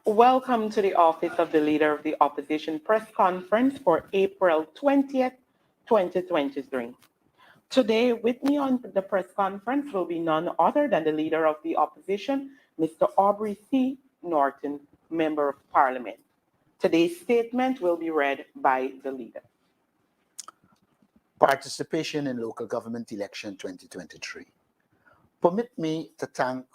Welcome to the Office of the Leader of the Opposition press conference for April 20th, 2023. Today, with me on the press conference will be none other than the Leader of the Opposition, Mr. Aubrey C. Norton, Member of Parliament. Today's statement will be read by the Leader. Participation in local government election 2023. Permit me to thank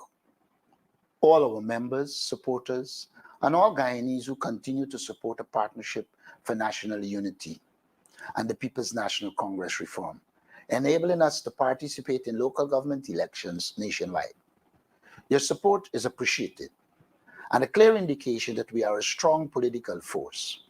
all our members, supporters, and all Guyanese who continue to support a partnership for national unity and the People's National Congress reform, enabling us to participate in local government elections nationwide. Your support is appreciated and a clear indication that we are a strong political force.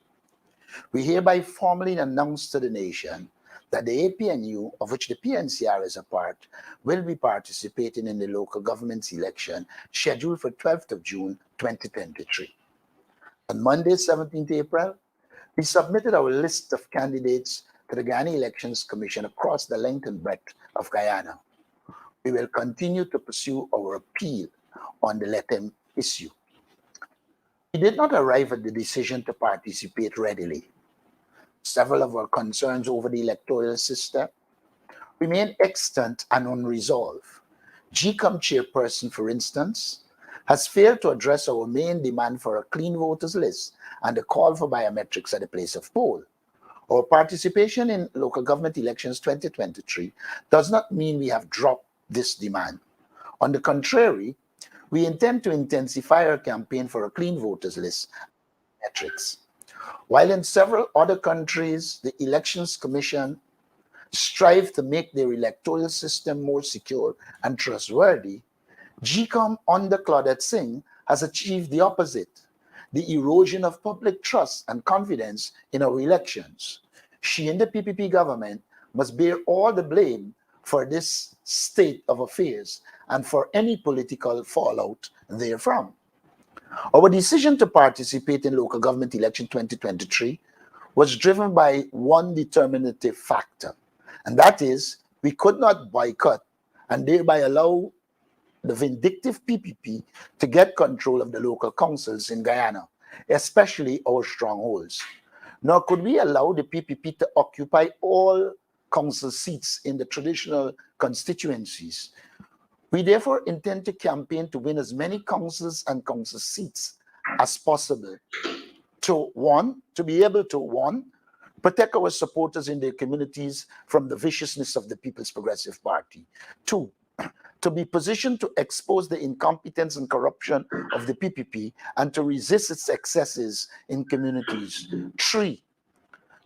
We hereby formally announce to the nation that the APNU, of which the PNCR is a part, will be participating in the local government election scheduled for 12th of June 2023. On Monday, 17th April, we submitted our list of candidates to the Guyana Elections Commission across the length and breadth of Guyana. We will continue to pursue our appeal on the let them issue. We did not arrive at the decision to participate readily. Several of our concerns over the electoral system remain extant and unresolved. GCOM chairperson, for instance, has failed to address our main demand for a clean voters list and the call for biometrics at the place of poll. Our participation in local government elections 2023 does not mean we have dropped this demand. On the contrary, we intend to intensify our campaign for a clean voters list and metrics. While in several other countries, the Elections Commission strive to make their electoral system more secure and trustworthy, GCOM under Claudette Singh has achieved the opposite, the erosion of public trust and confidence in our elections. She and the PPP government must bear all the blame for this state of affairs and for any political fallout therefrom. Our decision to participate in local government election 2023 was driven by one determinative factor, and that is we could not boycott and thereby allow the vindictive PPP to get control of the local councils in Guyana, especially our strongholds. Nor could we allow the PPP to occupy all council seats in the traditional constituencies. We therefore intend to campaign to win as many councils and council seats as possible to be able to, protect our supporters in their communities from the viciousness of the People's Progressive Party. 2, to be positioned to expose the incompetence and corruption of the PPP and to resist its excesses in communities. 3,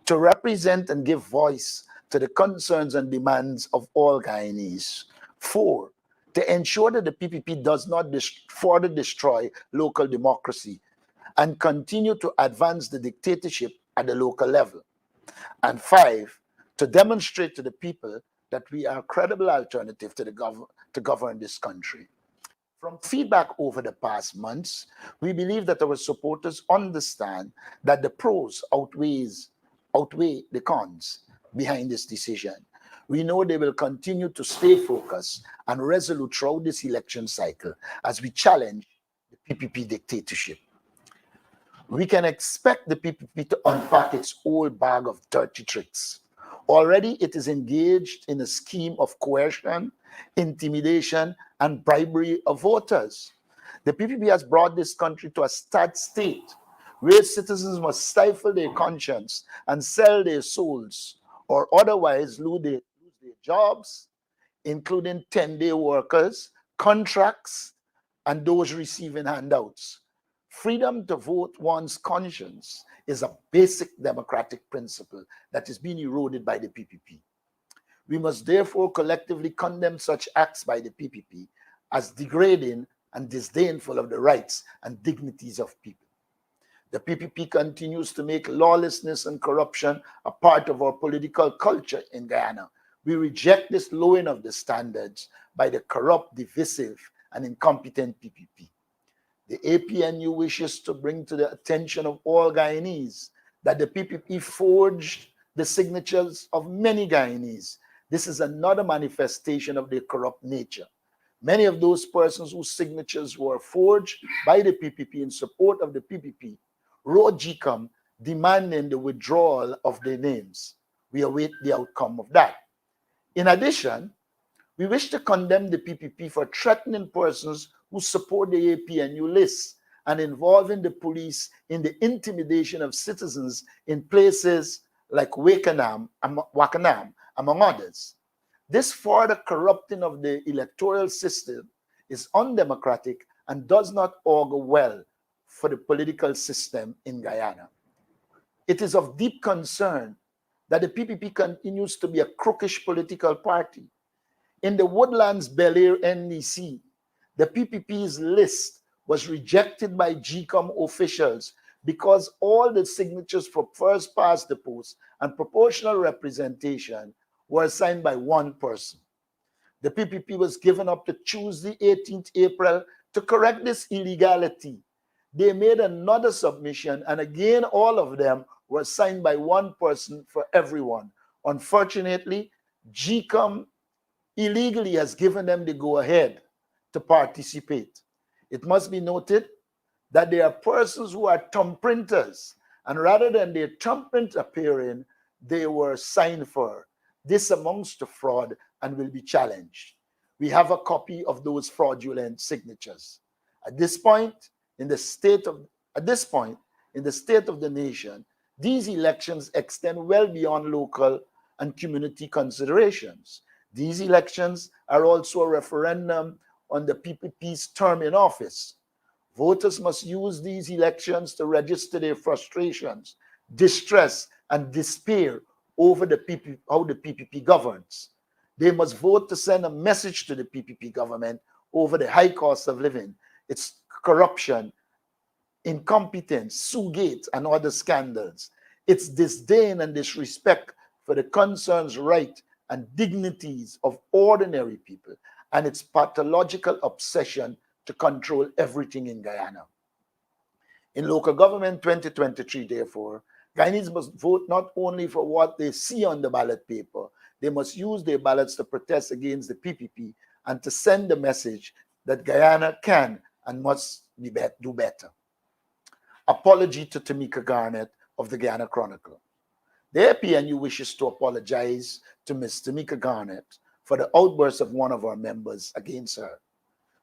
to represent and give voice to the concerns and demands of all Guyanese. 4, to ensure that the PPP does not further destroy local democracy and continue to advance the dictatorship at the local level. And 5, to demonstrate to the people that we are a credible alternative to govern this country. From feedback over the past months, we believe that our supporters understand that the pros outweigh the cons behind this decision. We know they will continue to stay focused and resolute throughout this election cycle as we challenge the PPP dictatorship. We can expect the PPP to unpack its old bag of dirty tricks. Already it is engaged in a scheme of coercion, intimidation, and bribery of voters. The PPP has brought this country to a sad state where citizens must stifle their conscience and sell their souls or otherwise lose their jobs, including 10-day workers, contracts, and those receiving handouts. Freedom to vote one's conscience is a basic democratic principle that is being eroded by the PPP. We must therefore collectively condemn such acts by the PPP as degrading and disdainful of the rights and dignities of people. The PPP continues to make lawlessness and corruption a part of our political culture in Guyana. We reject this lowering of the standards by the corrupt, divisive, and incompetent PPP. The APNU wishes to bring to the attention of all Guyanese that the PPP forged the signatures of many Guyanese. This is another manifestation of their corrupt nature. Many of those persons whose signatures were forged by the PPP in support of the PPP wrote GCOM demanding the withdrawal of their names. We await the outcome of that. In addition, we wish to condemn the PPP for threatening persons who support the APNU list and involving the police in the intimidation of citizens in places like Wakanam, among others. This further corrupting of the electoral system is undemocratic and does not augur well for the political system in Guyana. It is of deep concern that the PPP continues to be a crookish political party. In the Woodlands Bel Air NDC, the PPP's list was rejected by GCOM officials because all the signatures for first past the post and proportional representation were signed by one person. The PPP was given up to Tuesday, 18th April, to correct this illegality. They made another submission, and again, all of them were signed by one person for everyone. Unfortunately, GCOM illegally has given them the go-ahead to participate. It must be noted that there are persons who are thumbprinters, and rather than their thumbprint appearing, they were signed for. This amounts to fraud and will be challenged. We have a copy of those fraudulent signatures. At this point in the state of the nation, these elections extend well beyond local and community considerations. These elections are also a referendum on the PPP's term in office. Voters must use these elections to register their frustrations, distress, and despair over how the PPP governs. They must vote to send a message to the PPP government over the high cost of living, its corruption, incompetence, Sugate, and other scandals, its disdain and disrespect for the concerns, right, and dignities of ordinary people, and its pathological obsession to control everything in Guyana. In local government 2023, therefore, Guyanese must vote not only for what they see on the ballot paper, they must use their ballots to protest against the PPP and to send the message that Guyana can and must do better. Apology to Tamika Garnett of the Guyana Chronicle. The APNU wishes to apologize to Ms. Tamika Garnett for the outburst of one of our members against her.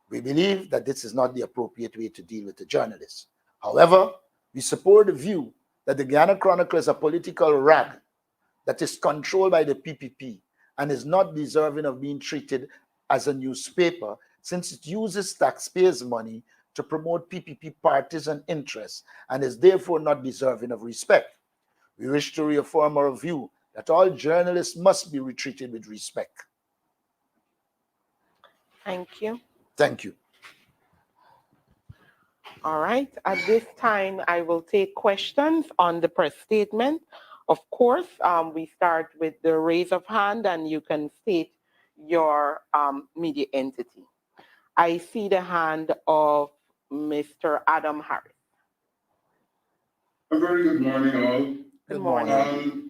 We believe that this is not the appropriate way to deal with a journalist. However, we support the view that the Guyana Chronicle is a political rag that is controlled by the PPP and is not deserving of being treated as a newspaper since it uses taxpayers' money to promote PPP partisan interests and is therefore not deserving of respect. We wish to reaffirm our view that all journalists must be treated with respect. Thank you. Thank you. All right. At this time, I will take questions on the press statement. Of course, we start with the raise of hand, and you can state your media entity. I see the hand of Mr. Adam Harris. A very good morning, all. Good morning.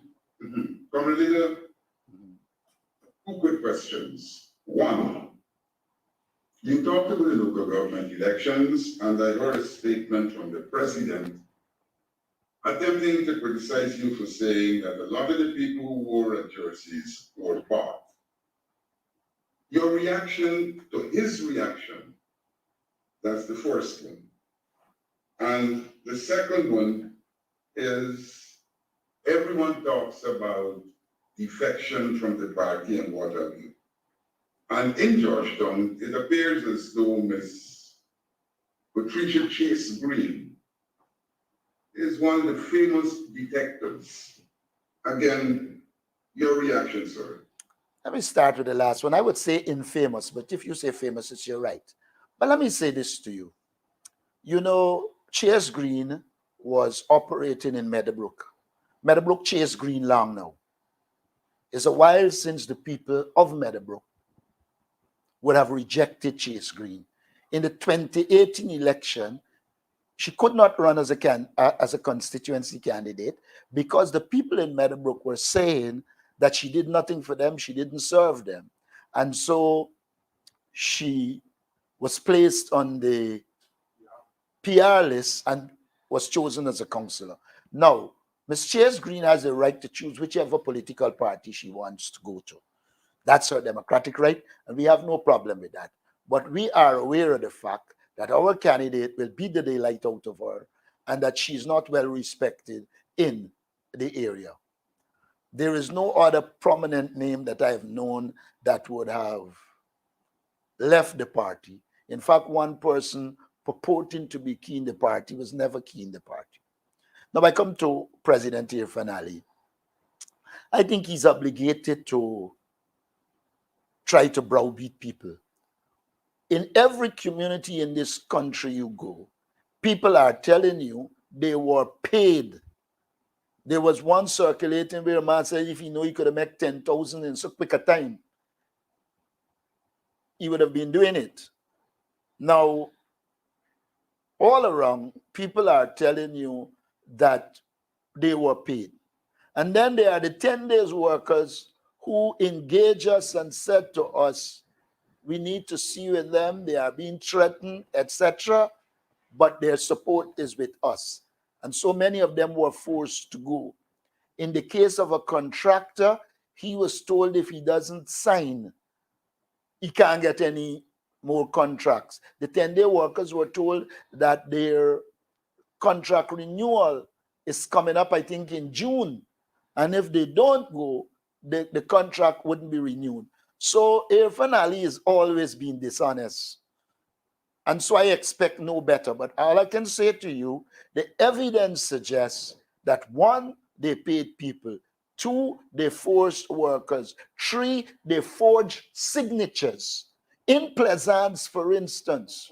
Comrade Leader, two quick questions. One, you talked about the local government elections, and I heard a statement from the president attempting to criticize you for saying that a lot of the people who wore red jerseys were bought. Your reaction to his reaction, that's the first one. And the second one is everyone talks about defection from the party and what have you. And in Georgetown, it appears as though Miss Patricia Chase Green is one of the famous detectives. Again, your reaction, sir. Let me start with the last one. I would say infamous, but if you say famous, it's your right. But let me say this to you. You know, Chase Green was operating in Meadowbrook. Meadowbrook Chase Green long now. It's a while since the people of Meadowbrook would have rejected Chase Green. In the 2018 election, she could not run as as a constituency candidate because the people in Meadowbrook were saying that she did nothing for them, she didn't serve them. And so she was placed on the PR list and was chosen as a councillor. Now, Ms. Chase Green has the right to choose whichever political party she wants to go to. That's her democratic right, and we have no problem with that. But we are aware of the fact that our candidate will beat the daylight out of her and that she's not well respected in the area. There is no other prominent name that I have known that would have left the party. In fact, one person purporting to be key in the party was never key in the party. Now, I come to President Irfan Ali. I think he's obligated to try to browbeat people. In every community in this country you go, people are telling you they were paid. There was one circulating where a man said if he knew he could have made 10,000 in so quick a time, he would have been doing it. Now, all around, people are telling you that they were paid. And then there are the 10 days workers who engage us and said to us, we need to see with them, they are being threatened, etc., but their support is with us. And so many of them were forced to go. In the case of a contractor, he was told if he doesn't sign, he can't get any more contracts. The 10-day workers were told that their contract renewal is coming up, I think, in June. And if they don't go, the contract wouldn't be renewed. So Irfan Ali has always been dishonest. And so I expect no better. But all I can say to you, the evidence suggests that one, they paid people. Two, they forced workers. Three, they forged signatures. In Plaisance, for instance,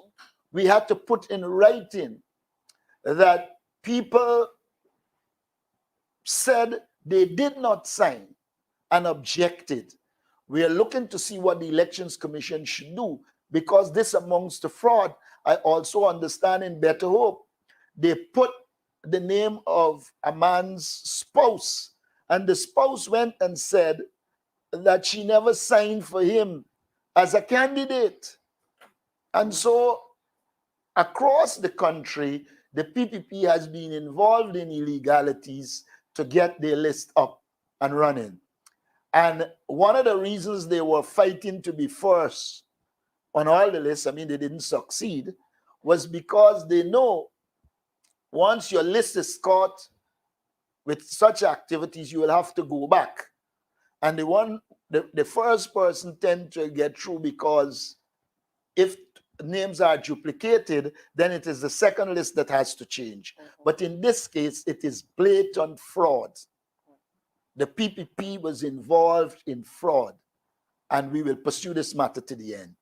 we had to put in writing that people said they did not sign and objected. We are looking to see what the Elections Commission should do because this amounts to fraud. I also understand in Better Hope, they put the name of a man's spouse, and the spouse went and said that she never signed for him as a candidate. And so across the country, the PPP has been involved in illegalities to get their list up and running. And one of the reasons they were fighting to be first on all the lists, I mean, they didn't succeed, was because they know once your list is caught with such activities, you will have to go back. And the first person tend to get through because if names are duplicated, then it is the second list that has to change. But in this case, it is blatant fraud. The PPP was involved in fraud, and we will pursue this matter to the end.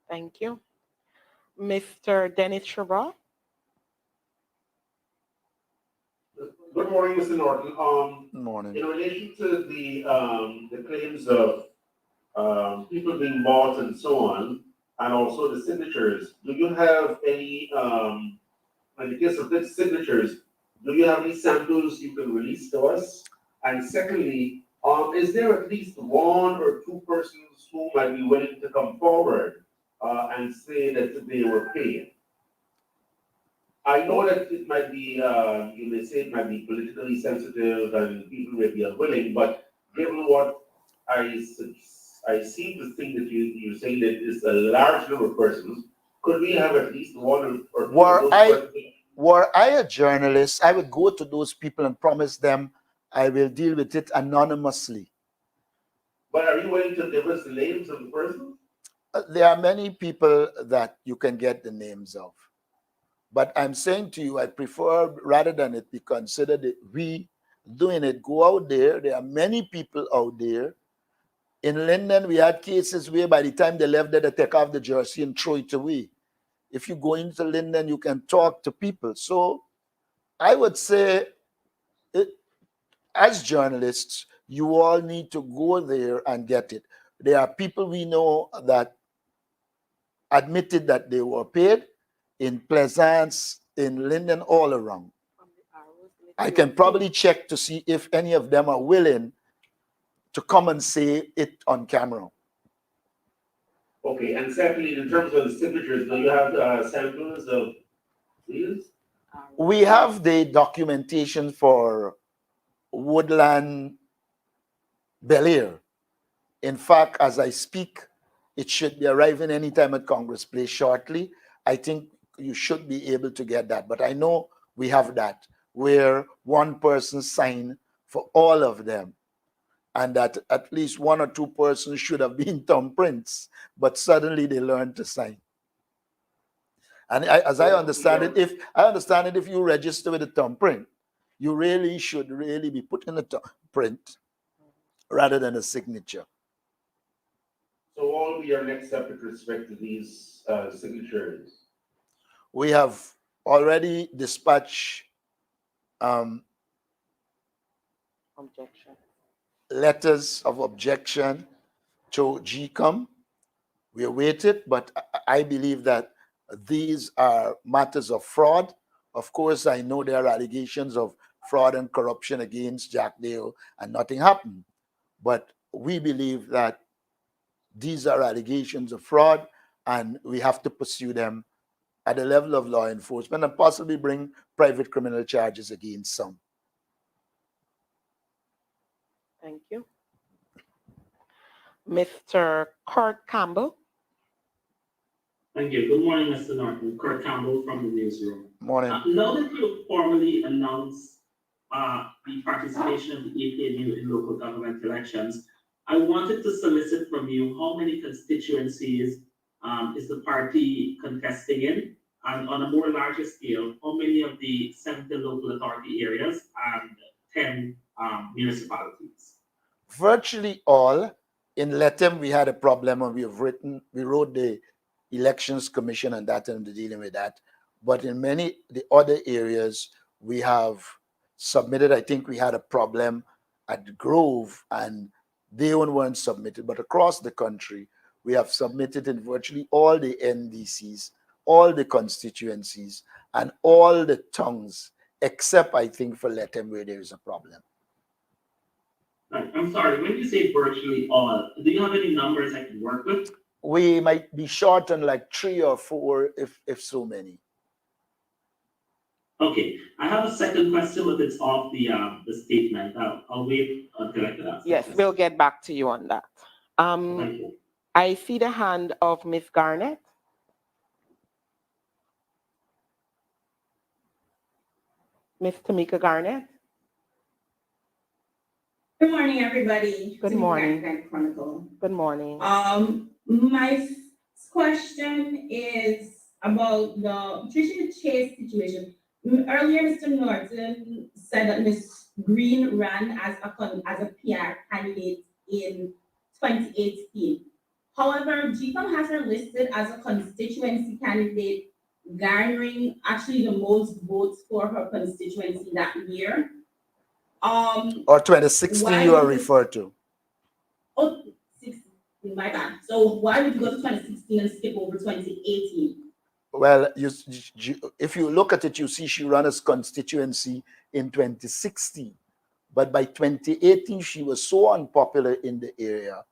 Thank you. Mr. Dennis Shabbat. Good morning, Mr. Norton. Good morning. In relation to the claims of people being bought and so on, and also the signatures, do you have any, in the case of the signatures, do you have any samples you can release to us? And secondly, is there at least one or two persons who might be willing to come forward and say that they were paid? I know that it might be, you may say it might be politically sensitive and people may be unwilling, but given what I seem to think that you say that it's a large number of persons, could we have at least one or two of those persons? Were I a journalist, I would go to those people and promise them I will deal with it anonymously. But are you willing to give us the names of the persons? There are many people that you can get the names of. But I'm saying to you, I prefer, rather than it be considered we doing it, go out there. There are many people out there. In Linden, we had cases where by the time they left there, they take off the jersey and throw it away. If you go into Linden, you can talk to people. So I would say, as journalists, you all need to go there and get it. There are people we know that admitted that they were paid. in Pleasance, in Linden, all around. I can probably check to see if any of them are willing to come and say it on camera. Okay, and secondly, in terms of the signatures, do you have samples of these? We have the documentation for Woodland Bel Air. In fact, as I speak, it should be arriving anytime at Congress Place shortly. I think you should be able to get that. But I know we have that, where one person signed for all of them, and that at least one or two persons should have been thumbprints, but suddenly they learned to sign. And as I understand it, if you register with a thumbprint, you really should really be putting a thumbprint rather than a signature. So what will be your next step with respect to these signatures? We have already dispatched Objection. letters of objection to GCOM. We await it, but I believe that these are matters of fraud. Of course, I know there are allegations of fraud and corruption against Jack Dale, and nothing happened. But we believe that these are allegations of fraud, and we have to pursue them at the level of law enforcement and possibly bring private criminal charges against some. Thank you. Mr. Kurt Campbell. Thank you. Good morning, Mr. Norton. Kurt Campbell from the newsroom. Morning. Now that you formally announced the participation of the APNU in local government elections, I wanted to solicit from you how many constituencies is the party contesting in, and on a more larger scale, how many of the 70 local authority areas and 10 municipalities? Virtually all. In Letem, we had a problem, and we wrote the Elections Commission and that, and dealing with that. But in many the other areas, we have submitted. I think we had a problem at Grove, and they weren't submitted. But across the country, we have submitted in virtually all the NDCs, all the constituencies, and all the tongues, except I think for Letem, where there is a problem. Right. I'm sorry, when you say virtually all, do you have any numbers I can work with? We might be short on like 3 or 4, if so many. Okay, I have a second question, but it's off the statement. I'll wait until I can ask. Yes, we'll get back to you on that. Thank you. I see the hand of Miss Garnett. Miss Tamika Garnett. Good morning, everybody. Good morning. Chronicle. Good morning. My question is about the Patricia Chase situation. Earlier, Mr. Norton said that Ms. Green ran as a PR candidate in 2018. However, GCOM has her listed as a constituency candidate, garnering actually the most votes for her constituency that year. Or 2016 you are referred to. Oh, 16, my bad. So why would you go to 2016 and skip over 2018? Well, if you look at it, you see she ran as constituency in 2016. But by 2018, she was so unpopular in the area.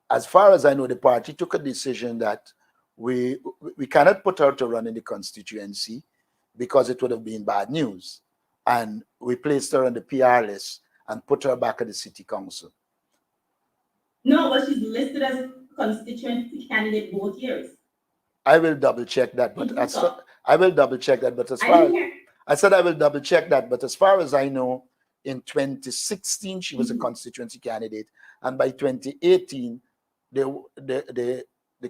As far as I know, the party took a decision that we cannot put her to run in the constituency because it would have been bad news. And we placed her on the PR list and put her back at the city council. No, but she's listed as a constituency candidate both years. I will double check that, but I will double check that. But as far I said I will double check that, but as far as I know, in 2016 she was a constituency candidate, and by 2018, the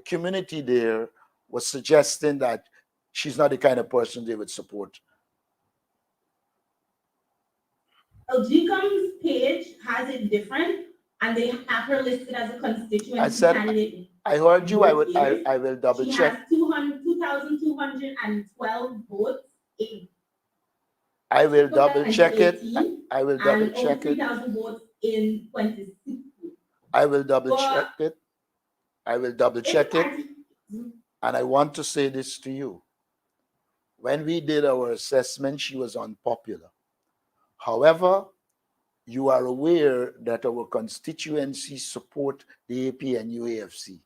community there was suggesting that she's not the kind of person they would support. GCOM's page has it different, and they have her listed as a constituency candidate. I heard you. I will double check. She has 2,212 votes. I will double check it. I will double check it. 3,000 votes in 2016. I will double check it. I will double check it. And I want to say this to you. When we did our assessment, she was unpopular. However, you are aware that our constituencies support the APNU AFC.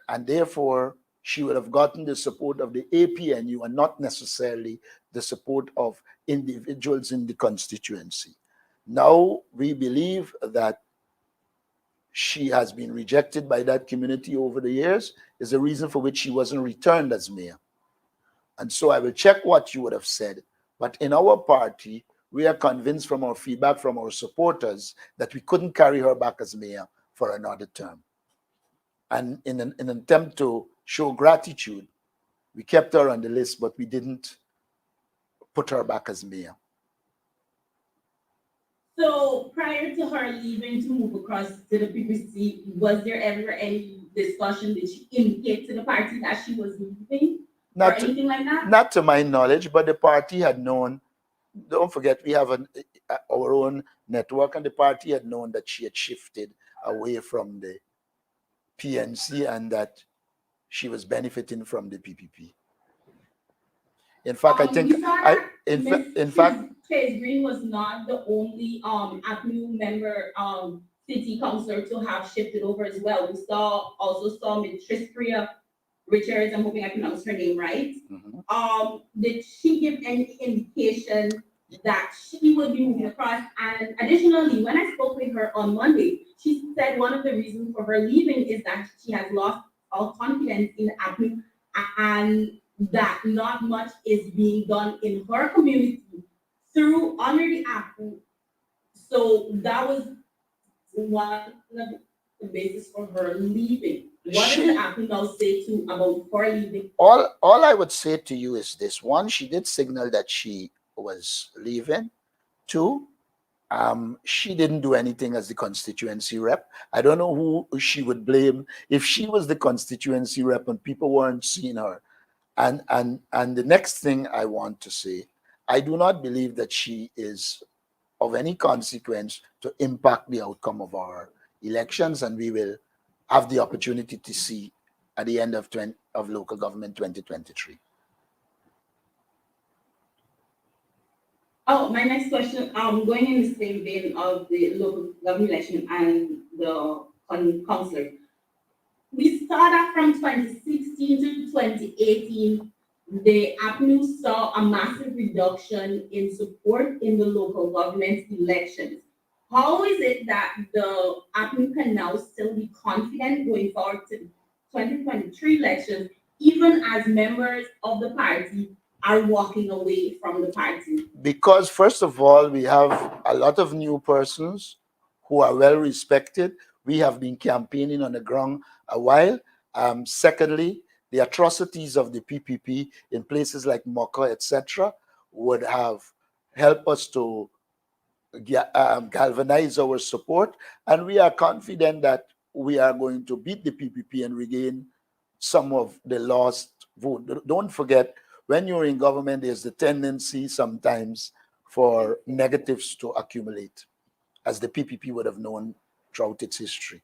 And therefore, she would have gotten the support of the APNU and not necessarily the support of individuals in the constituency. Now, we believe that she has been rejected by that community over the years, is the reason for which she wasn't returned as mayor. And so I will check what you would have said. But in our party, we are convinced from our feedback from our supporters that we couldn't carry her back as mayor for another term. And in an attempt to show gratitude, we kept her on the list, but we didn't put her back as mayor. So prior to her leaving to move across to the PPC, was there ever any discussion that she indicated to the party that she was leaving or anything like that? Not to my knowledge, but the party had known. Don't forget, we have our own network, and the party had known that she had shifted away from the PNC and that she was benefiting from the PPP. In fact, I think in fact, Chase Green was not the only APNU member city councillor to have shifted over as well. We also saw Miss Priya Richards. I'm hoping I pronounced her name right. Did she give any indication that she would be moving across? And additionally, when I spoke with her on Monday, she said one of the reasons for her leaving is that she has lost all confidence in APNU and that not much is being done in her community through under the APNU. So that was one of the basis for her leaving. What does the APNU now say to about her leaving? All I would say to you is this: one, she did signal that she was leaving. Two, she didn't do anything as the constituency rep. I don't know who she would blame if she was the constituency rep and people weren't seeing her. And the next thing I want to say, I do not believe that she is of any consequence to impact the outcome of our elections, and we will have the opportunity to see at the end of local government 2023. Oh, my next question, going in the same vein of the local government election and the councillor. We saw that from 2016 to 2018, the APNU saw a massive reduction in support in the local government elections. How is it that the APNU can now still be confident going forward to 2023 elections, even as members of the party are walking away from the party? Because first of all, we have a lot of new persons who are well respected. We have been campaigning on the ground a while. Secondly, the atrocities of the PPP in places like Mocha, etc., would have helped us to galvanize our support. And we are confident that we are going to beat the PPP and regain some of the lost vote. Don't forget, when you're in government, there's the tendency sometimes for negatives to accumulate, as the PPP would have known throughout its history.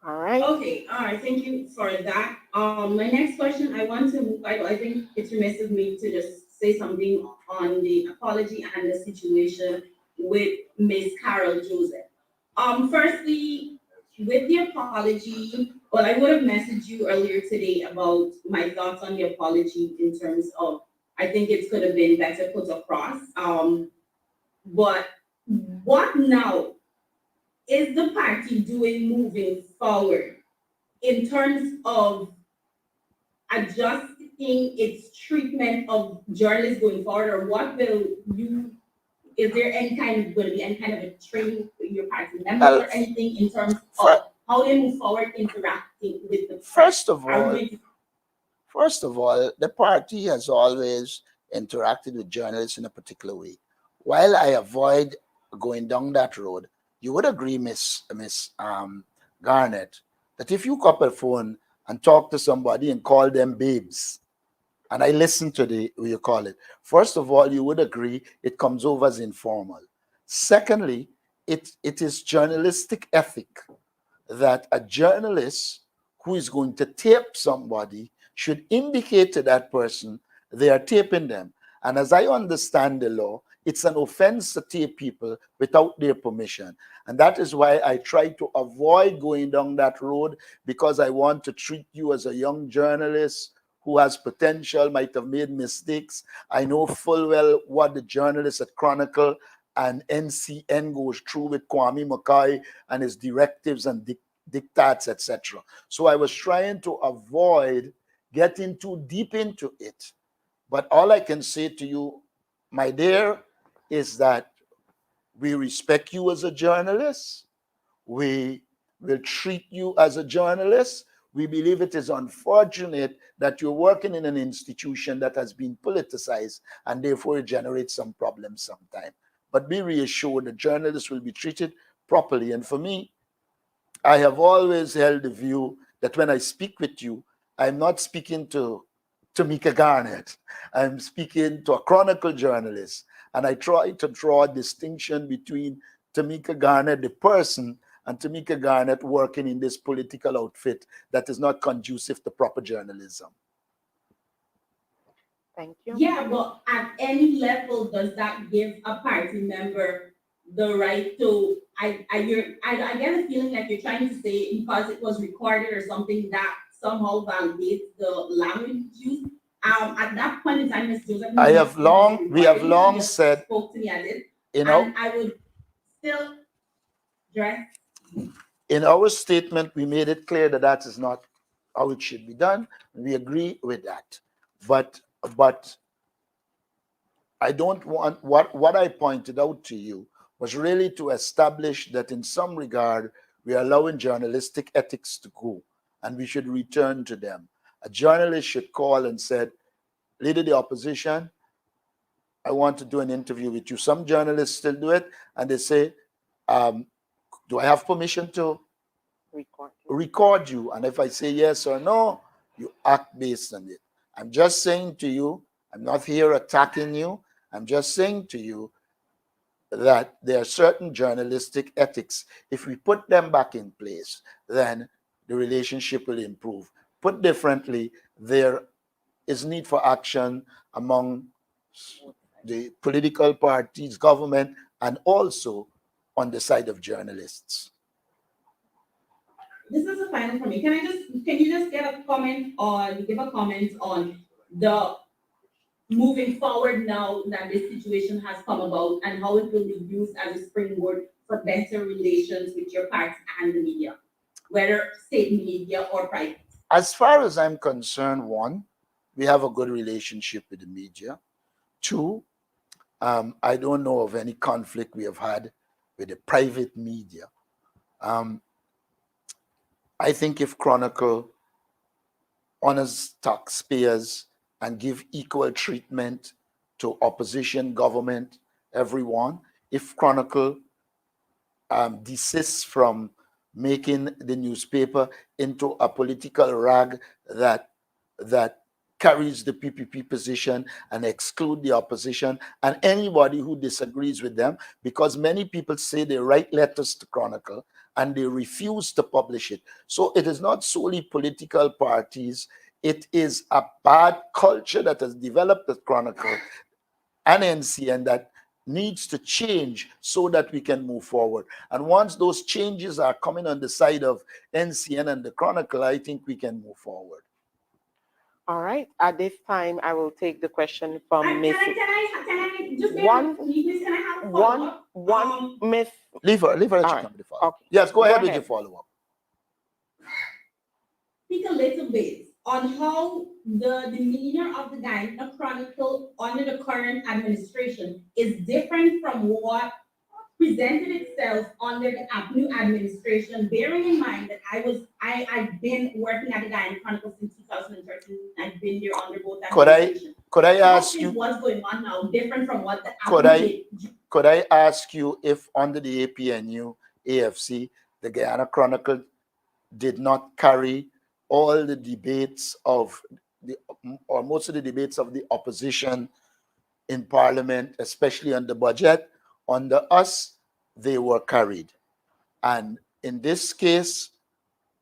All right. Okay, all right, thank you for that. My next question, I think it's remiss of me to just say something on the apology and the situation with Ms. Carol Joseph. Firstly, with the apology, well, I would have messaged you earlier today about my thoughts on the apology in terms of, I think it could have been better put across. But what now is the party doing moving forward in terms of adjusting its treatment of journalists going forward, or what will you, is there any kind of, going to be any kind of a training for your party members or anything in terms of how they move forward interacting with the First of all, the party has always interacted with journalists in a particular way. While I avoid going down that road, you would agree, Miss Garnett, that if you cop a phone and talk to somebody and call them babes, and I listen to what you call it, first of all, you would agree it comes over as informal. Secondly, it is journalistic ethic that a journalist who is going to tape somebody should indicate to that person they are taping them. And as I understand the law, it's an offense to tape people without their permission. And that is why I try to avoid going down that road, because I want to treat you as a young journalist who has potential, might have made mistakes. I know full well what the journalists at Chronicle and NCN goes through with Kwame Mackay and his directives and diktats, etc. So I was trying to avoid getting too deep into it. But all I can say to you, my dear, is that we respect you as a journalist. We will treat you as a journalist. We believe it is unfortunate that you're working in an institution that has been politicized and therefore it generates some problems sometimes. But be reassured that journalists will be treated properly. And for me, I have always held the view that when I speak with you, I'm not speaking to Tamika Garnett. I'm speaking to a Chronicle journalist. And I try to draw a distinction between Tamika Garnett, the person, and Tamika Garnett working in this political outfit that is not conducive to proper journalism. Thank you. Yeah, but at any level, does that give a party member the right to, I get a feeling like you're trying to say because it was recorded or something that somehow validates the language used. At that point in time, Ms. Joseph, We have long said, spoke to me as it, you know, and I would still dress. In our statement, we made it clear that that is not how it should be done. We agree with that. But I don't want, what I pointed out to you was really to establish that in some regard, we are allowing journalistic ethics to go, and we should return to them. A journalist should call and said, Leader of the Opposition, I want to do an interview with you. Some journalists still do it, and they say, do I have permission to record you? And if I say yes or no, you act based on it. I'm just saying to you, I'm not here attacking you. I'm just saying to you that there are certain journalistic ethics. If we put them back in place, then the relationship will improve. Put differently, there is need for action among the political parties, government, and also on the side of journalists. This is the final for me. Can you just give a comment on the moving forward now that this situation has come about and how it will be used as a springboard for better relations with your party and the media, whether state media or private? As far as I'm concerned, one, we have a good relationship with the media. Two, I don't know of any conflict we have had with the private media. I think if Chronicle honors taxpayers and give equal treatment to opposition, government, everyone, if Chronicle desists from making the newspaper into a political rag that carries the PPP position and exclude the opposition and anybody who disagrees with them, because many people say they write letters to Chronicle and they refuse to publish it. So it is not solely political parties. It is a bad culture that has developed at Chronicle and NCN that needs to change so that we can move forward. And once those changes are coming on the side of NCN and the Chronicle, I think we can move forward. All right. At this time, I will take the question from Miss. Can I just one, please, can I have a follow-up? one Miss. Leave her. Let you right. come to the follow-up. Okay. Yes, go ahead with your follow-up. Speak a little bit on how the demeanor of the Guyana Chronicle under the current administration is different from what presented itself under the new administration, bearing in mind that I've been working at the Guyana Chronicle since 2013. I've been there under both administrations. Could I ask you what's going on now different from what the could I ask you if under the APNU AFC the Guyana Chronicle did not carry all the debates of or most of the debates of the opposition in Parliament, especially on the budget? Under us, they were carried. And in this case,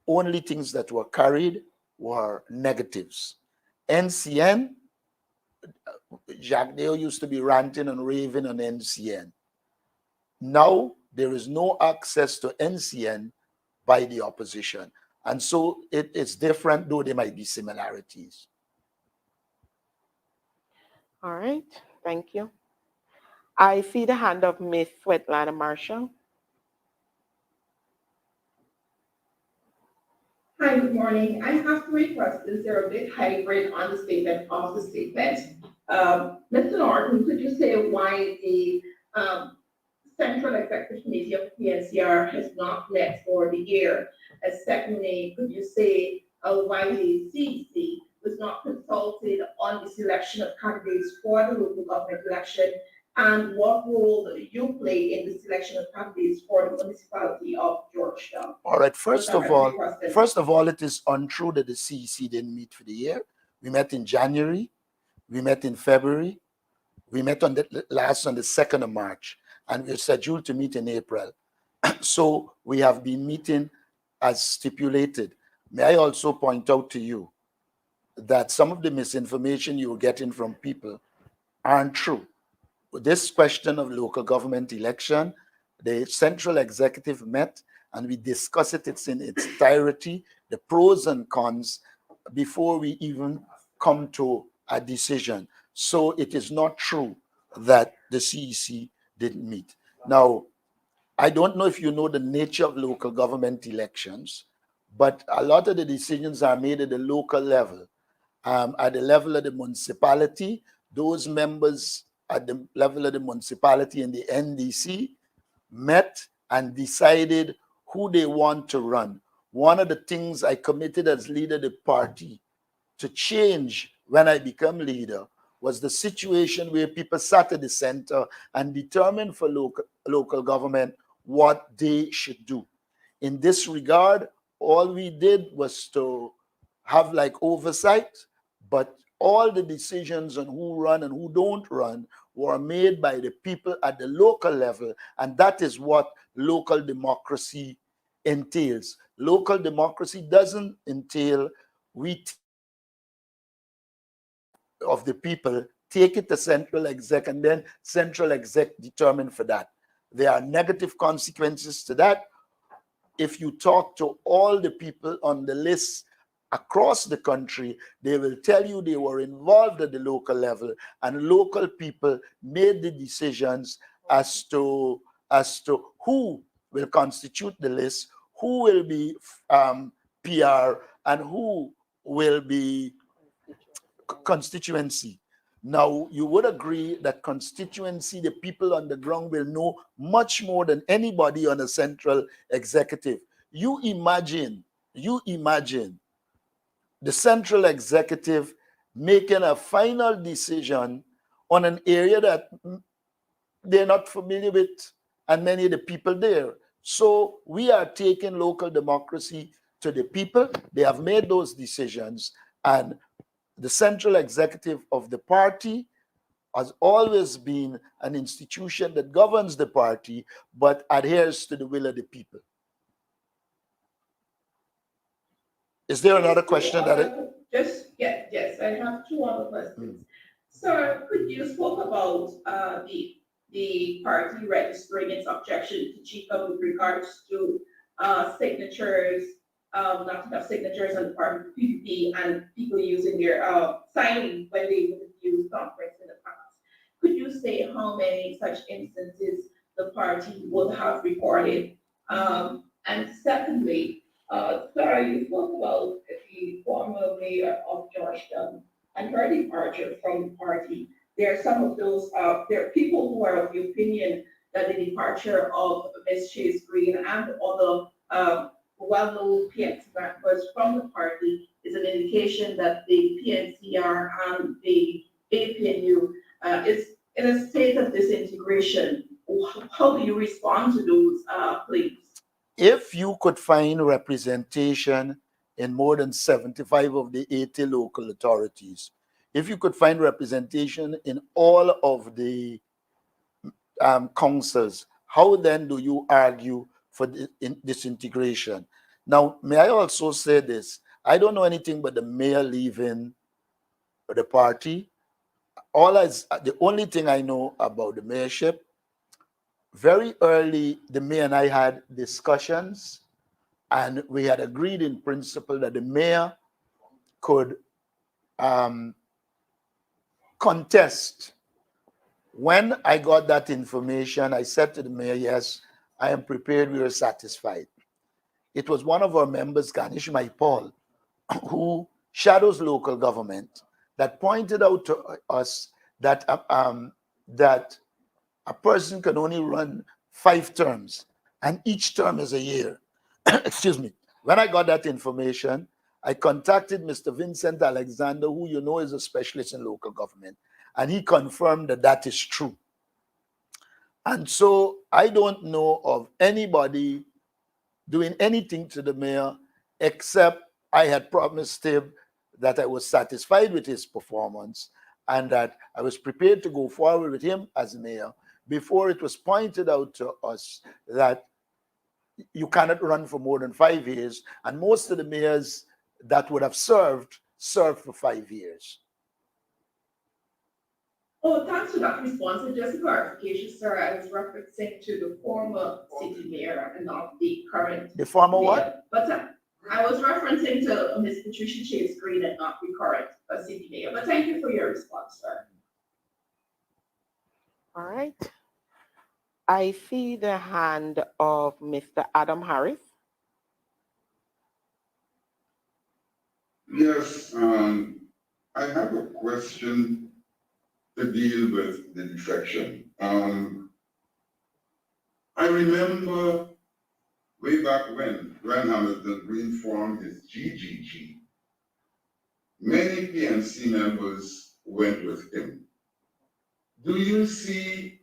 only things that were carried were negatives. NCN, Jacques Deo used to be ranting and raving on NCN. Now there is no access to NCN by the opposition. And so it's different, though there might be similarities. All right, thank you. I see the hand of Miss Svetlana Marshall. Hi, good morning. I have three questions. They're a bit hybrid on the statement of the statement. Mr. Norton, could you say why the Central Executive Committee of PNCR has not met for the year? And secondly, could you say why the CEC was not consulted on the selection of candidates for the local government election? And what role do you play in the selection of candidates for the municipality of Georgetown? All right, Those are my three questions. first of all, it is untrue that the CEC didn't meet for the year. We met in January, we met in February, we met on the 2nd of March, and we're scheduled to meet in April. So we have been meeting as stipulated. May I also point out to you that some of the misinformation you're getting from people aren't true. This question of local government election, the central executive met and we discussed it in its entirety, the pros and cons, before we even come to a decision. So it is not true that the CEC didn't meet. Now, I don't know if you know the nature of local government elections, but a lot of the decisions are made at the local level. At the level of the municipality, those members at the level of the municipality and the NDC met and decided who they want to run. One of the things I committed as leader of the party to change when I become leader was the situation where people sat at the center and determined for local government what they should do. In this regard, all we did was to have like oversight, but all the decisions on who run and who don't run were made by the people at the local level, and that is what local democracy entails. Local democracy doesn't entail we of the people take it to central exec and then central exec determine for that. There are negative consequences to that. If you talk to all the people on the list across the country, they will tell you they were involved at the local level and local people made the decisions as to who will constitute the list, who will be PR, and who will be constituency. Now, you would agree that constituency, the people on the ground will know much more than anybody on a central executive. You imagine the central executive making a final decision on an area that they're not familiar with, and many of the people there. So we are taking local democracy to the people. They have made those decisions, and the central executive of the party has always been an institution that governs the party, but adheres to the will of the people. Is there another question Yes, I have two other questions. Sir, could you spoke about the party registering its objection to Chica with regards to signatures, not enough signatures on the part of the PPP and people using their signing when they would use conference in the past. Could you say how many such instances the party would have recorded? And secondly, Sarah, you spoke about the former mayor of Georgetown and her departure from the party. There are some of those, there are people who are of the opinion that the departure of Ms. Chase Green and other well-known PNC members from the party is an indication that the PNCR and the APNU is in a state of disintegration. How do you respond to those pleas? If you could find representation in more than 75 of the 80 local authorities, if you could find representation in all of the councils, how then do you argue for disintegration? Now, may I also say this? I don't know anything but the mayor leaving the party. The only thing I know about the mayorship, very early, the mayor and I had discussions, and we had agreed in principle that the mayor could contest. When I got that information, I said to the mayor, yes, I am prepared, we were satisfied. It was one of our members, Ganesh Paul, who shadows local government, that pointed out to us that that a person can only run 5 terms, and each term is a year. Excuse me. When I got that information, I contacted Mr. Vincent Alexander, who you know is a specialist in local government, and he confirmed that that is true. And so I don't know of anybody doing anything to the mayor except I had promised him that I was satisfied with his performance and that I was prepared to go forward with him as mayor before it was pointed out to us that you cannot run for more than 5 years, and most of the mayors that would have served for 5 years. Oh, thanks for that response. And just a clarification, sir, I was referencing to the former city mayor and not the current. The former mayor. what? But I was referencing to Ms. Patricia Chase Green and not the current city mayor. But thank you for your response, sir. All right. I see the hand of Mr. Adam Harris. Yes, I have a question to deal with the defection. I remember way back when Hamilton Green formed his GGG, many PNC members went with him. Do you see,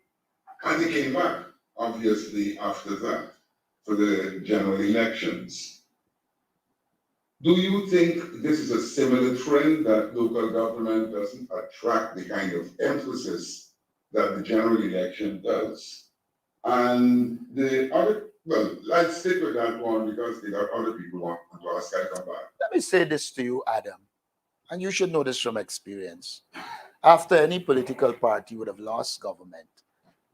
and he came back, obviously, after that, for the general elections. Do you think this is a similar trend that local government doesn't attract the kind of emphasis that the general election does? And the other, well, let's stick with that one because they got other people who want to ask. I come back. Let me say this to you, Adam, and you should know this from experience. After any political party would have lost government,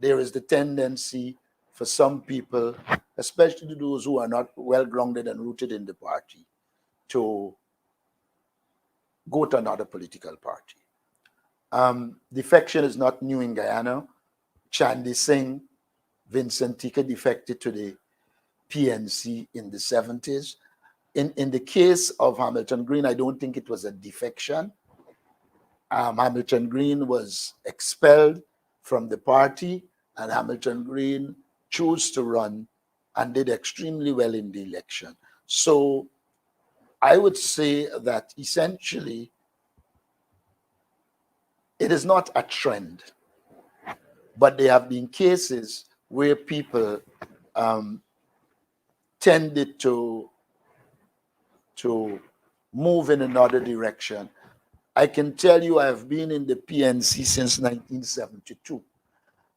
there is the tendency for some people, especially those who are not well grounded and rooted in the party, to go to another political party. Defection is not new in Guyana. Chandy Singh, Vincent Tika defected to the PNC in the 70s. In the case of Hamilton Green, I don't think it was a defection. Hamilton Green was expelled from the party, and Hamilton Green chose to run and did extremely well in the election. So I would say that essentially it is not a trend, but there have been cases where people tended to move in another direction. I can tell you I have been in the PNC since 1972,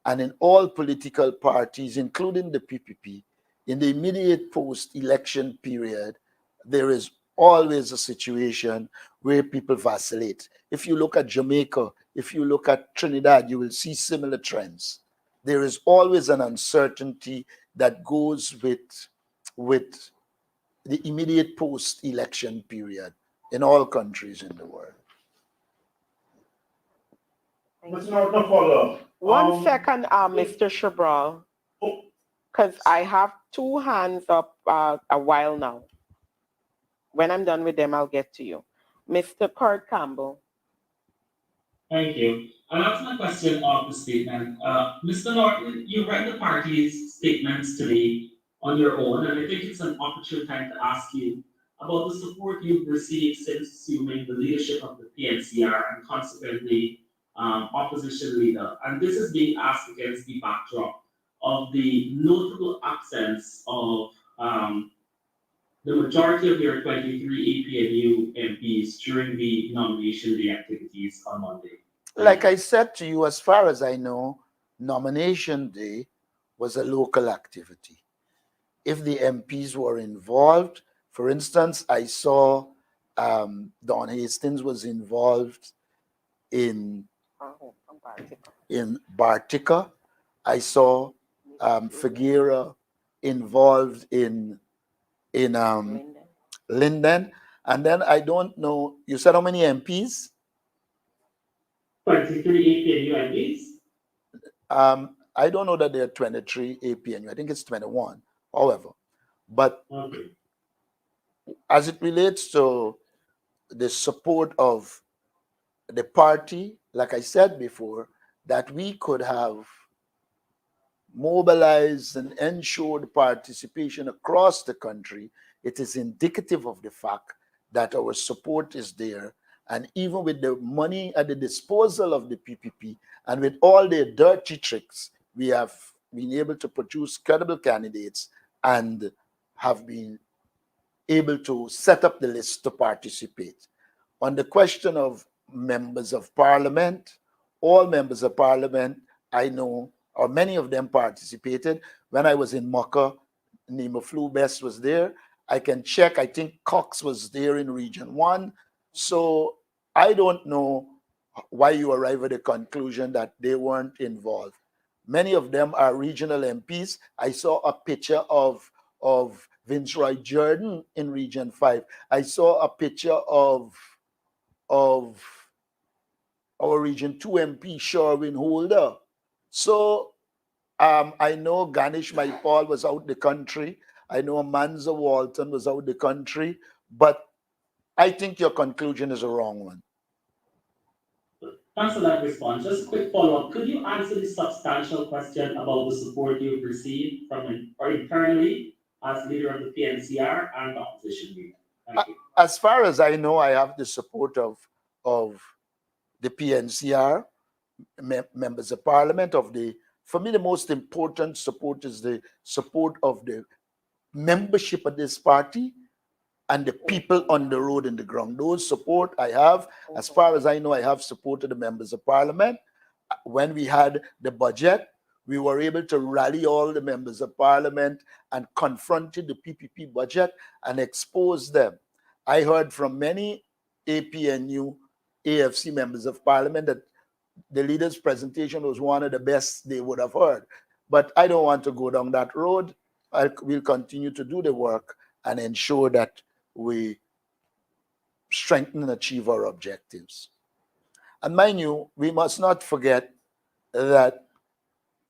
and in all political parties, including the PPP, in the immediate post-election period, there is always a situation where people vacillate. If you look at Jamaica, if you look at Trinidad, you will see similar trends. There is always an uncertainty that goes with the immediate post-election period in all countries in the world. Mr. Norton, follow up. One second, Mr. Shabral, because I have 2 hands up a while now. When I'm done with them, I'll get to you. Mr. Kurt Campbell. Thank you. I'll ask my question of the statement. Mr. Norton, you read the party's statements today on your own, and I think it's an opportune time to ask you about the support you've received since assuming the leadership of the PNCR and consequently opposition leader. And this is being asked against the backdrop of the notable absence of the majority of your 23 APNU MPs during the nomination day activities on Monday. Like I said to you, as far as I know, nomination day was a local activity. If the MPs were involved, For instance, I saw Don Hastings was involved in Bartica. I saw Figuera involved in Linden. And then I don't know, you said how many MPs? 23 APNU MPs. I don't know that there are 23 APNU. I think it's 21, however. But Okay. as it relates to the support of the party, like I said before, that we could have mobilized and ensured participation across the country, it is indicative of the fact that our support is there. And even with the money at the disposal of the PPP and with all their dirty tricks, we have been able to produce credible candidates and have been able to set up the list to participate. On the question of members of parliament, all members of parliament, I know, or many of them participated. When I was in Mocha, Nima Flubest was there. I can check, I think Cox was there in Region 1. So I don't know why you arrive at the conclusion that they weren't involved. Many of them are regional MPs. I saw a picture of Vince Roy Jordan in Region 5. I saw a picture of our Region 2 MP, Sherwin Holder. So I know Ganesh Maipal was out the country. I know Manza Walton was out the country. But I think your conclusion is a wrong one. Thanks for that response. Just a quick follow-up. Could you answer the substantial question about the support you've received from or internally as leader of the PNCR and the opposition leader? Thank you. As far as I know, I have the support of the PNCR, members of parliament, for me, the most important support is the support of the membership of this party and the people on the road and the ground. Those support I have. As far as I know, I have supported the members of parliament. When we had the budget, we were able to rally all the members of parliament and confronted the PPP budget and expose them. I heard from many APNU, AFC members of parliament that the leader's presentation was one of the best they would have heard. But I don't want to go down that road. We'll continue to do the work and ensure that we strengthen and achieve our objectives. And mind you, we must not forget that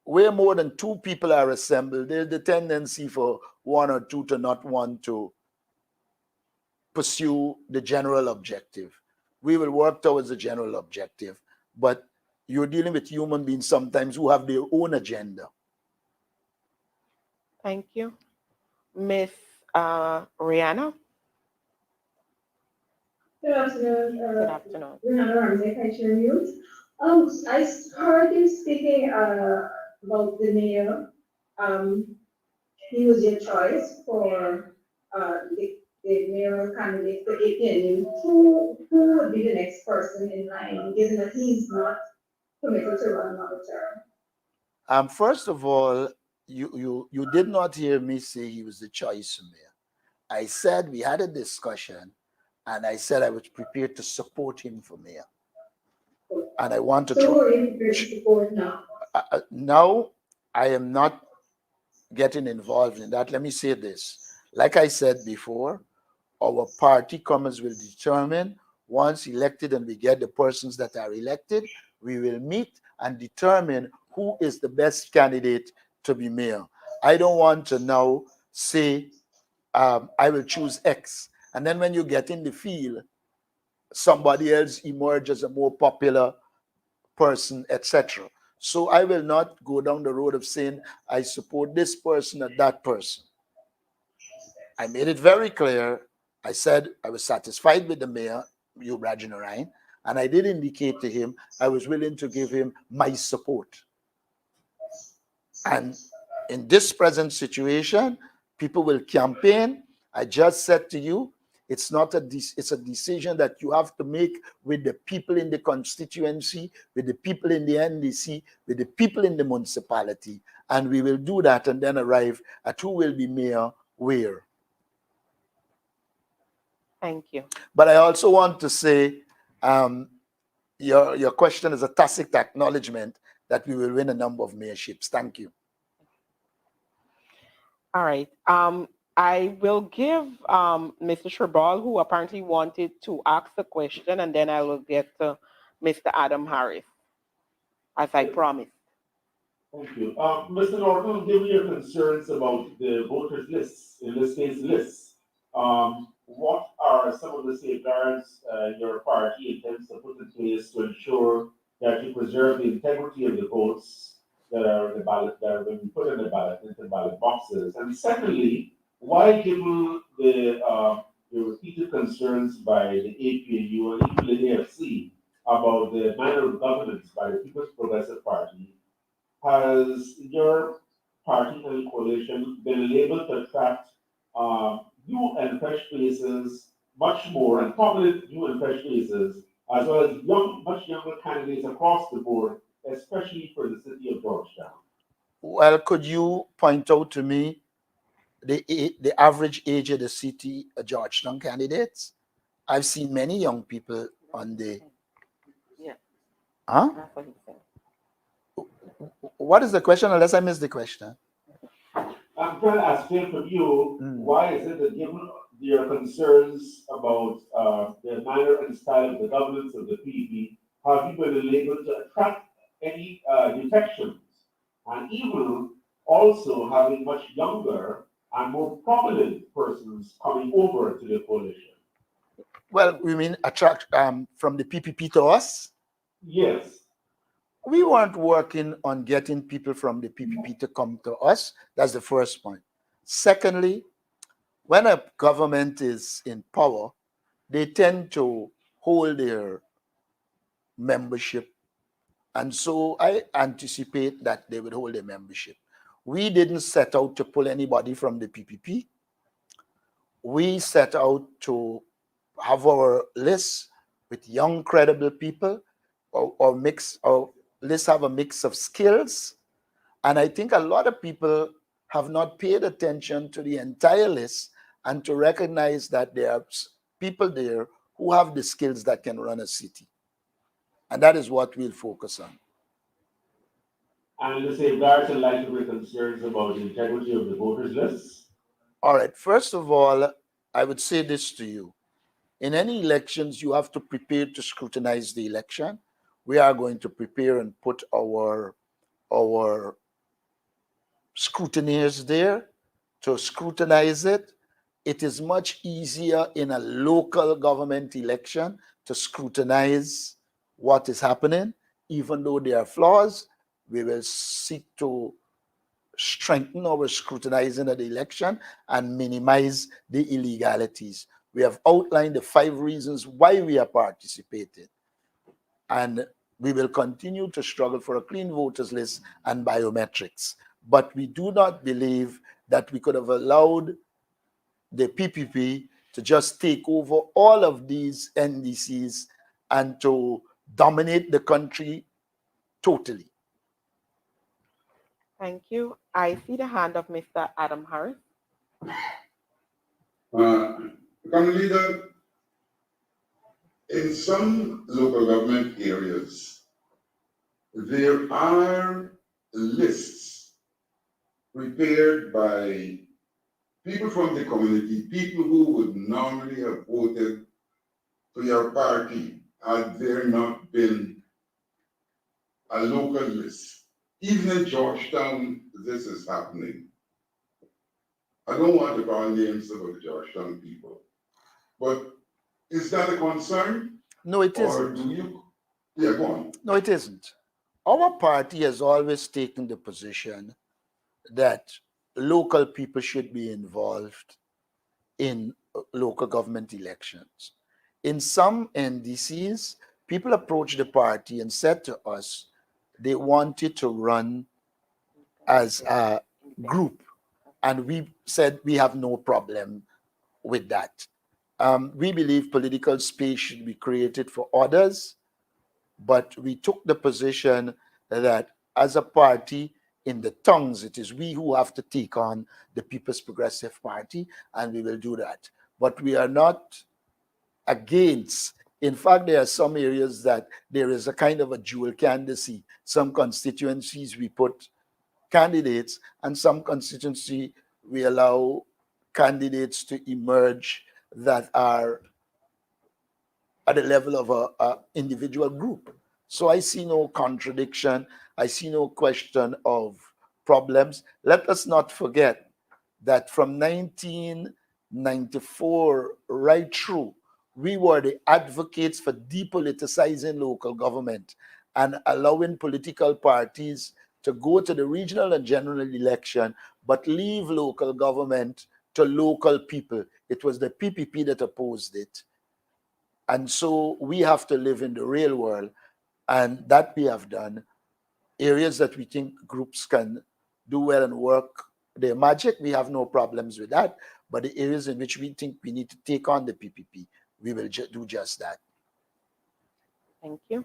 where more than two people are assembled, there's the tendency for one or two to not want to pursue the general objective. We will work towards the general objective, but you're dealing with human beings sometimes who have their own agenda. Thank you. Miss Rihanna? Good afternoon. Good afternoon. Rihanna Ramsey, Culture News. I heard you speaking about the mayor. He was your choice for the mayor candidate for APNU. Who would be the next person in line, given that he's not committed to run another term? First of all, you did not hear me say he was the choice mayor. I said we had a discussion, and I said I was prepared to support him for mayor. And I want to. So who are you prepared to support now? Now, I am not getting involved in that. Let me say this. Like I said before, our party committees will determine once elected and we get the persons that are elected, we will meet and determine who is the best candidate to be mayor. I don't want to now say I will choose X. And then when you get in the field, somebody else emerges as a more popular person, etc. So I will not go down the road of saying I support this person or that person. I made it very clear. I said I was satisfied with the mayor, Rajin Orion, and I did indicate to him I was willing to give him my support. And in this present situation, people will campaign. I just said to you, it's a decision that you have to make with the people in the constituency, with the people in the NDC, with the people in the municipality. And we will do that and then arrive at who will be mayor where. Thank you. But I also want to say your question is a tacit acknowledgement that we will win a number of mayorships. Thank you. All right. I will give Mr. Sherбал, who apparently wanted to ask the question, and then I will get to Mr. Adam Harris, as I promised. Thank you. Mr. Norton, give me your concerns about the voters lists, in this case lists. What are some of the safeguards your party intends to put in place to ensure that you preserve the integrity of the votes that are in the ballot, that are being put in the ballot, into ballot boxes? And secondly, why, given the repeated concerns by the APAU and even the AFC about the manner of governance by the People's Progressive Party, has your party and coalition been able to attract new and fresh faces much more, and prominent new and fresh faces, as well as much younger candidates across the board, especially for the city of Georgetown? Well, could you point out to me the average age of the city of Georgetown candidates? I've seen many young people on the. Yeah. Huh? That's what he said. What is the question? Unless I missed the question. I'm trying to ask Phil from you, Mm. why is it that given your concerns about the manner and style of the governance of the PDP, have you been able to attract any defections, and even also having much younger and more prominent persons coming over to the coalition? Well, we mean attract from the PPP to us? Yes. We weren't working on getting people from the PPP to come to us. That's the first point. Secondly, when a government is in power, they tend to hold their membership. And so I anticipate that they would hold their membership. We didn't set out to pull anybody from the PPP. We set out to have our list with young, credible people, or mix, or let's have a mix of skills. And I think a lot of people have not paid attention to the entire list and to recognize that there are people there who have the skills that can run a city. And that is what we'll focus on. And the safeguards in light of your concerns about the integrity of the voters lists? All right. First of all, I would say this to you. In any elections, you have to prepare to scrutinize the election. We are going to prepare and put our scrutineers there to scrutinize it. It is much easier in a local government election to scrutinize what is happening. Even though there are flaws, we will seek to strengthen our scrutinizing of the election and minimize the illegalities. We have outlined the 5 reasons why we are participating. And we will continue to struggle for a clean voters list and biometrics. But we do not believe that we could have allowed the PPP to just take over all of these NDCs and to dominate the country totally. Thank you. I see the hand of Mr. Adam Harris. Common Leader, in some local government areas, there are lists prepared by people from the community, people who would normally have voted for your party had there not been a local list. Even in Georgetown, this is happening. I don't want to call names about the Georgetown people, but is that a concern? No, it Or isn't. do you? Yeah, go on. No, it isn't. Our party has always taken the position that local people should be involved in local government elections. In some NDCs, people approached the party and said to us they wanted to run as a group. And we said we have no problem with that. We believe political space should be created for others, but we took the position that as a party, in the tongues, it is we who have to take on the People's Progressive Party, and we will do that. But we are not against. In fact, there are some areas that there is a kind of a dual candidacy. Some constituencies we put candidates, and some constituency we allow candidates to emerge that are at the level of a individual group. So I see no contradiction. I see no question of problems. Let us not forget that from 1994 right through, we were the advocates for depoliticizing local government and allowing political parties to go to the regional and general election, but leave local government to local people. It was the PPP that opposed it. And so we have to live in the real world, and that we have done. Areas that we think groups can do well and work their magic, we have no problems with that. But the areas in which we think we need to take on the PPP, we will do just that. Thank you.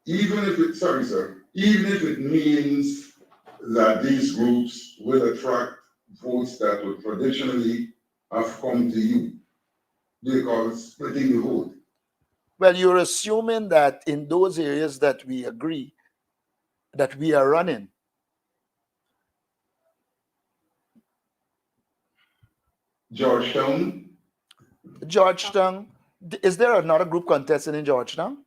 Even if it, sorry, sir, even if it means that these groups will attract votes that would traditionally have come to you, they call it splitting the vote. Well, you're assuming that in those areas that we agree that we are running, Georgetown, is there another group contesting in Georgetown?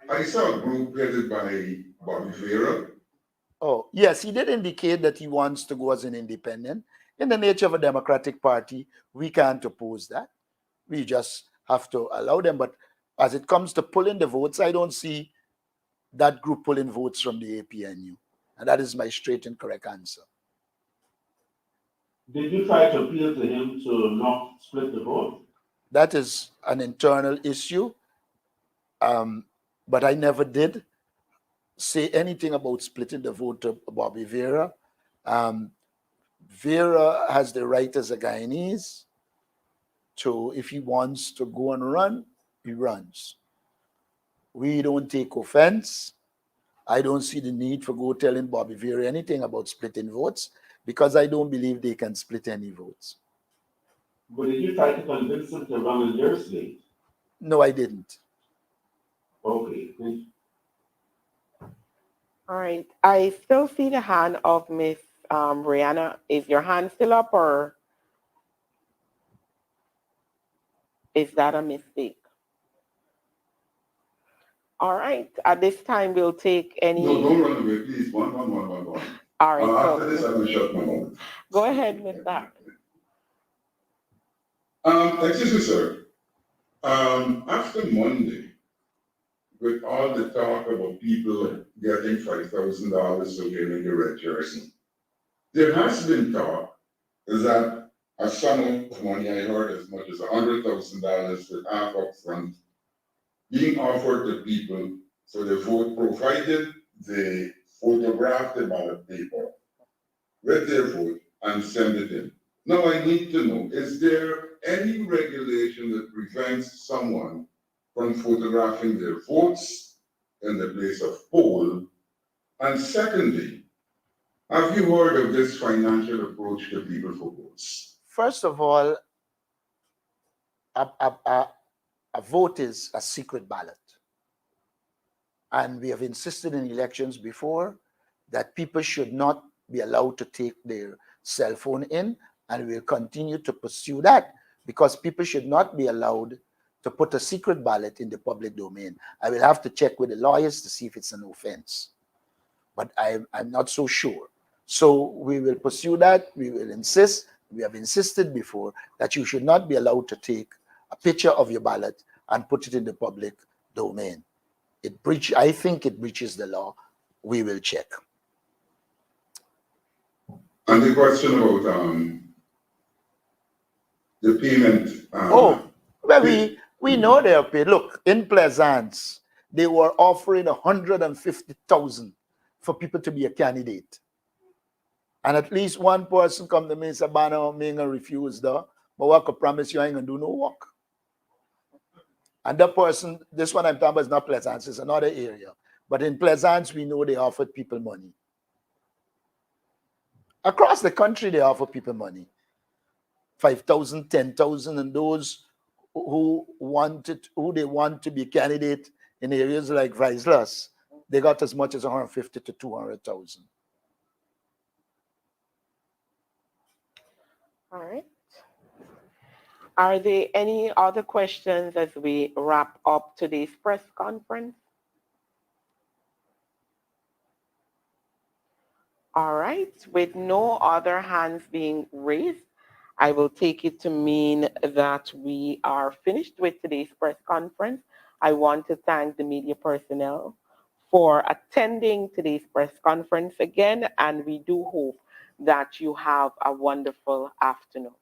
I saw a group headed by Bobby Vera. Oh, yes, he did indicate that he wants to go as an independent. In the nature of a Democratic Party, we can't oppose that. We just have to allow them. But as it comes to pulling the votes, I don't see that group pulling votes from the APNU. And that is my straight and correct answer. Did you try to appeal to him to not split the vote? That is an internal issue. But I never did say anything about splitting the vote to Bobby Vera. Vera has the right as a Guyanese to, if he wants to go and run, he runs. We don't take offense. I don't see the need for go telling Bobby Vera anything about splitting votes because I don't believe they can split any votes. But did you try to convince him to run in your state? No, I didn't. Okay, thank you. All right. I still see the hand of Miss Rihanna. Is your hand still up, or is that a mistake? All right. At this time, we'll take any. No, don't run away, please. One. All right. After this, I will shut my mouth. Go ahead with that. Excuse me, sir. After Monday, with all the talk about people getting $5,000 for getting the red jersey, there has been talk that a sum of money, I heard as much as $100,000 with half up front, being offered to people for the vote, provided they photograph the ballot paper with their vote and send it in. Now I need to know, is there any regulation that prevents someone from photographing their votes in the place of poll? And secondly, have you heard of this financial approach to people for votes? First of all, a vote is a secret ballot. And we have insisted in elections before that people should not be allowed to take their cell phone in, and we will continue to pursue that because people should not be allowed to put a secret ballot in the public domain. I will have to check with the lawyers to see if it's an offense, but I'm not so sure. So we will pursue that. We will insist. We have insisted before that you should not be allowed to take a picture of your ballot and put it in the public domain. I think it breaches the law. We will check. And the question about the payment. Well, we know they are paid. Look, in Plaisance, they were offering 150,000 for people to be a candidate. And at least one person come to me and say, "Bana, I'm going to refuse though. But what I can promise you, I ain't going to do no work." And that person, this one I'm talking about is not Plaisance, it's another area. But in Plaisance, we know they offered people money. Across the country, they offer people money. 5,000, 10,000, and those who they want to be candidate in areas like Vicelas, they got as much as 150 to 200,000. All right. Are there any other questions as we wrap up today's press conference? All right. With no other hands being raised, I will take it to mean that we are finished with today's press conference. I want to thank the media personnel for attending today's press conference again, and we do hope that you have a wonderful afternoon.